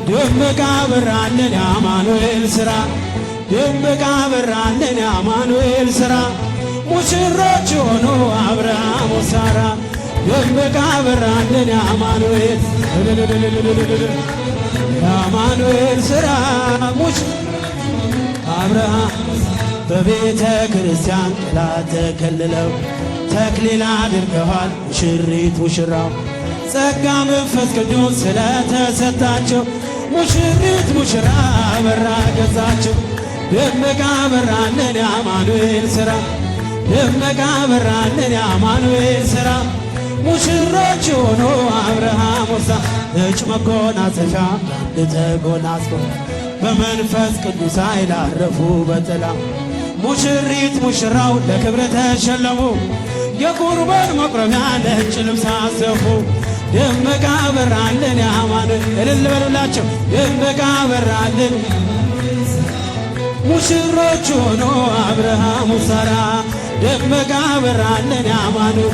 ደመቀ አበራልን የአማኑኤል ሥራ ደመቀ አበራልን የአማኑኤል ሥራ ሙሽሮች ሆኑ አብርሃም ወሳራ ደመቀ አበራልን የአማኑኤል የአማኑኤል ሥራ አብርሃም በቤተ ክርስቲያን ጥላ ተከልለው ተክሊል አድርገዋል ሙሽሪት ሙሽራው ጸጋ መንፈስ ቅዱስ ስለተሰጣቸው ሙሽሪት ሙሽራ አበራ ገዛቸው ደመቀ አበራልን የአማኑኤል ሥራ ደመቀ አበራልን የአማኑኤል ሥራ ሙሽሮች ሆኖ አብርሃም ወሳ ነጭ መጎናጸፊያ ተጎናጽፈው በመንፈስ ቅዱስ ኃይል አረፉ በጥላ ሙሽሪት ሙሽራው ለክብር ተሸለሙ የቁርባን መቁረቢያ ነጭ ልብስ አሰፉ ደመቀ አበራልን የአማኑኤል እልል በሉላቸው ደመቀ አበራልን ሙሽሮች ሆኖ አብርሃም ወሳራ ደመቀ አበራልን የአማኑኤል